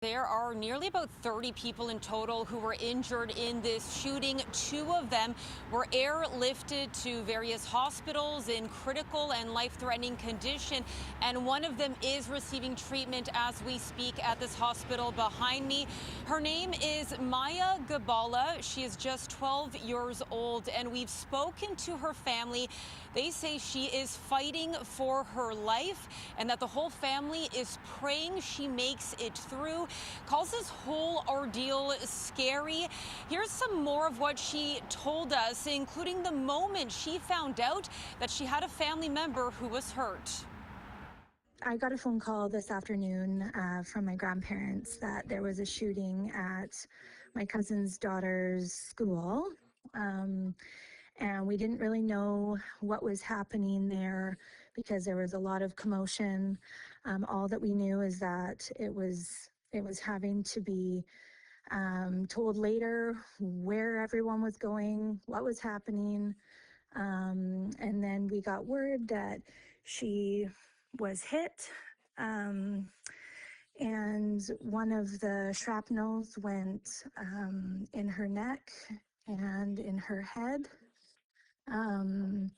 There are nearly about 30 people in total who were injured in this shooting. Two of them were airlifted to various hospitals in critical and life-threatening condition, and one of them is receiving treatment as we speak at this hospital behind me. Her name is Maya Gabala. She is just 12 years old, and we've spoken to her family. They say she is fighting for her life and that the whole family is praying she makes it through. Calls this whole ordeal scary. Here's some more of what she told us, including the moment she found out that she had a family member who was hurt. I got a phone call this afternoon from my grandparents that there was a shooting at my cousin's daughter's school. And we didn't really know what was happening there because there was a lot of commotion. All that we knew is that it was having to be told later where everyone was going, what was happening. And then we got word that she was hit, and one of the shrapnels went in her neck and in her head. And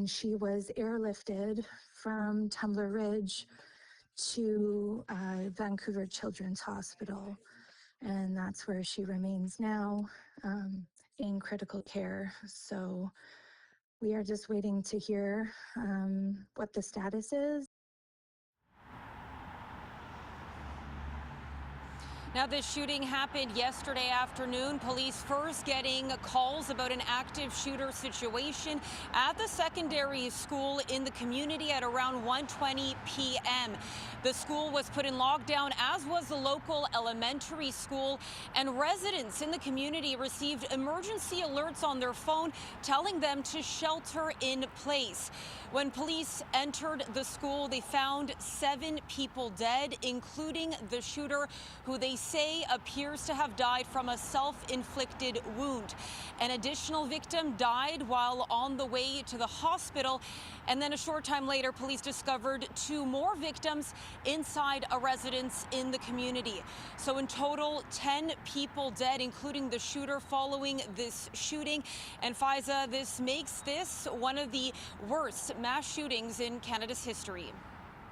she was airlifted from Tumbler Ridge to Vancouver Children's Hospital, and that's where she remains now, in critical care. So we are just waiting to hear what the status is. Now, this shooting happened yesterday afternoon. Police first getting calls about an active shooter situation at the secondary school in the community at around 1:20 p.m. The school was put in lockdown, as was the local elementary school, and residents in the community received emergency alerts on their phone telling them to shelter in place. When police entered the school, they found 7 people dead, including the shooter, who they say appears to have died from a self-inflicted wound. An additional victim died while on the way to the hospital. And then a short time later, police discovered 2 more victims inside a residence in the community. So in total, 10 people dead, including the shooter following this shooting. And Faiza, this makes this one of the worst mass shootings in Canada's history.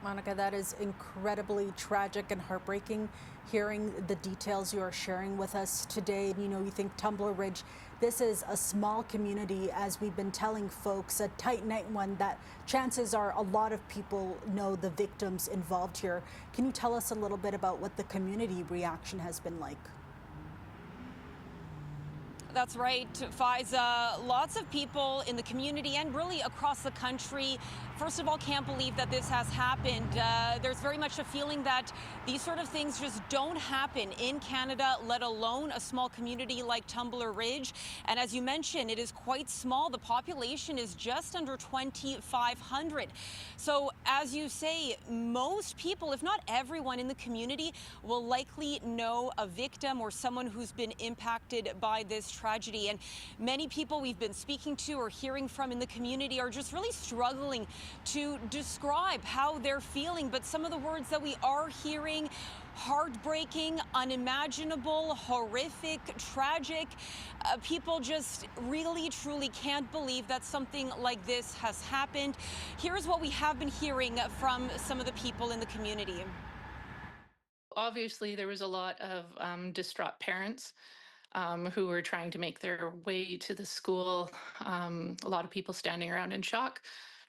Monica, that is incredibly tragic and heartbreaking, hearing the details you are sharing with us today. You think Tumbler Ridge, this is a small community, as we've been telling folks, a tight-knit one that chances are a lot of people know the victims involved here. Can you tell us a little bit about what the community reaction has been like? That's right, Faiza. Lots of people in the community and really across the country, first of all, can't believe that this has happened. There's very much a feeling that these sort of things just don't happen in Canada, let alone a small community like Tumbler Ridge. And as you mentioned, it is quite small. The population is just under 2,500. So as you say, most people, if not everyone in the community, will likely know a victim or someone who's been impacted by this tragedy. And many people we've been speaking to or hearing from in the community are just really struggling to describe how they're feeling. But some of the words that we are hearing: heartbreaking, unimaginable, horrific, tragic. People just really, truly can't believe that something like this has happened. Here's what we have been hearing from some of the people in the community. Obviously, there was a lot of distraught parents who were trying to make their way to the school. A lot of people standing around in shock,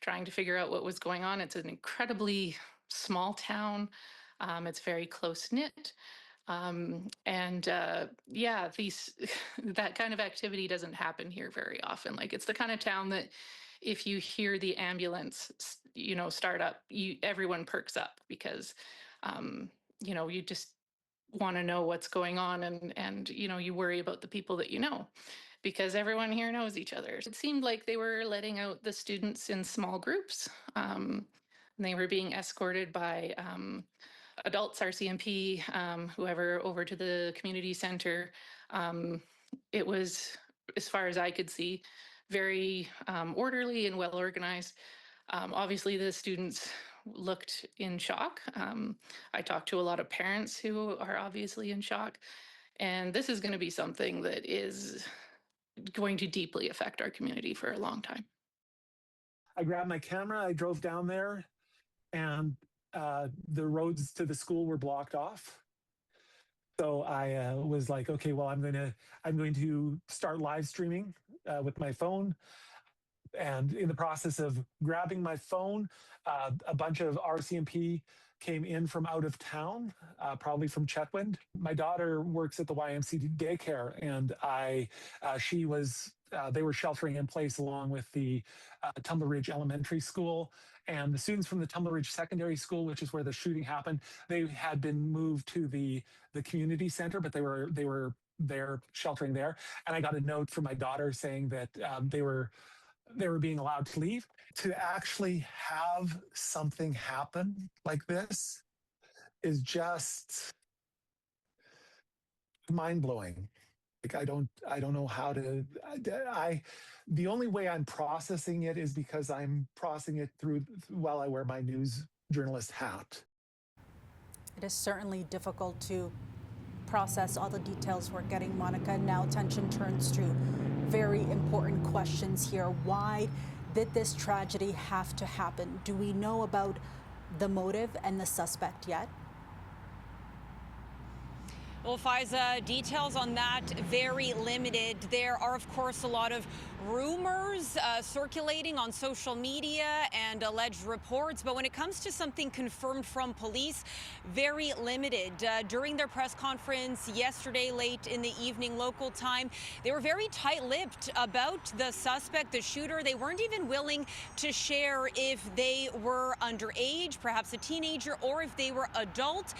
trying to figure out what was going on. It's an incredibly small town. It's very close knit. Yeah, these that kind of activity doesn't happen here very often. Like, it's the kind of town that if you hear the ambulance, start up, everyone perks up because, you just want to know what's going on, and you worry about the people that you know, because everyone here knows each other. It seemed like they were letting out the students in small groups. And they were being escorted by adults, RCMP, whoever, over to the community center. It was, as far as I could see, very orderly and well organized. Obviously, the students looked in shock. I talked to a lot of parents who are obviously in shock. And this is going to be something that is going to deeply affect our community for a long time. I grabbed my camera, I drove down there, and the roads to the school were blocked off. So I was like, okay, well, I'm going to start live streaming with my phone. And in the process of grabbing my phone, a bunch of RCMP came in from out of town, probably from Chetwynd. My daughter works at the YMCA daycare, and they were sheltering in place along with the Tumbler Ridge Elementary School. And the students from the Tumbler Ridge Secondary School, which is where the shooting happened, they had been moved to the community center, but they were there sheltering there. And I got a note from my daughter saying that they were being allowed to leave. To actually have something happen like this is just mind-blowing. Like I don't know how to. The only way I'm processing it is because I'm processing it while I wear my news journalist hat. It is certainly difficult to process all the details we're getting, Monica. Now attention turns to very important questions here. Why did this tragedy have to happen? Do we know about the motive and the suspect yet? Well, Faiza, details on that very limited. There are, of course, a lot of rumors circulating on social media and alleged reports. But when it comes to something confirmed from police, very limited. During their press conference yesterday, late in the evening local time, they were very tight-lipped about the suspect, the shooter. They weren't even willing to share if they were underage, perhaps a teenager, or if they were adult.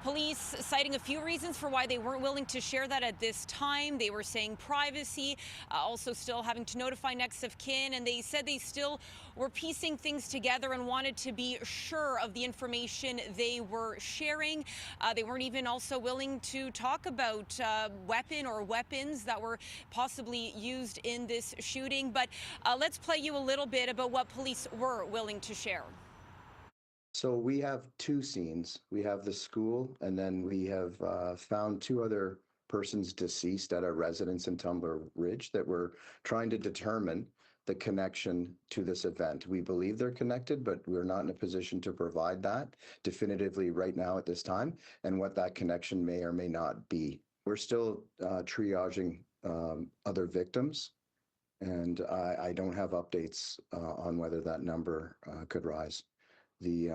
Police citing a few reasons for why they weren't willing to share that at this time. They were saying privacy, also still having to notify next of kin, and they said they still were piecing things together and wanted to be sure of the information they were sharing. They weren't even also willing to talk about weapon or weapons that were possibly used in this shooting. But let's play you a little bit about what police were willing to share. So we have two scenes. We have the school, and then we have found two other persons deceased at a residence in Tumbler Ridge that we're trying to determine the connection to this event. We believe they're connected, but we're not in a position to provide that definitively right now at this time, and what that connection may or may not be. We're still triaging other victims, and I don't have updates on whether that number could rise. The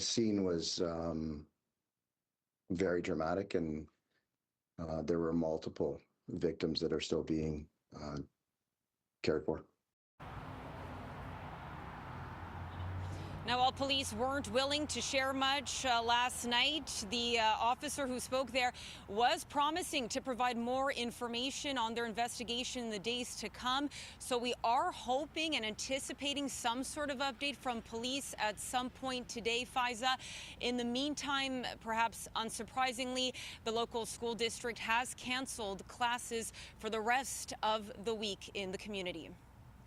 scene was very dramatic, and there were multiple victims that are still being cared for. Now, while police weren't willing to share much last night, the officer who spoke there was promising to provide more information on their investigation in the days to come. So we are hoping and anticipating some sort of update from police at some point today, Faiza. In the meantime, perhaps unsurprisingly, the local school district has canceled classes for the rest of the week in the community.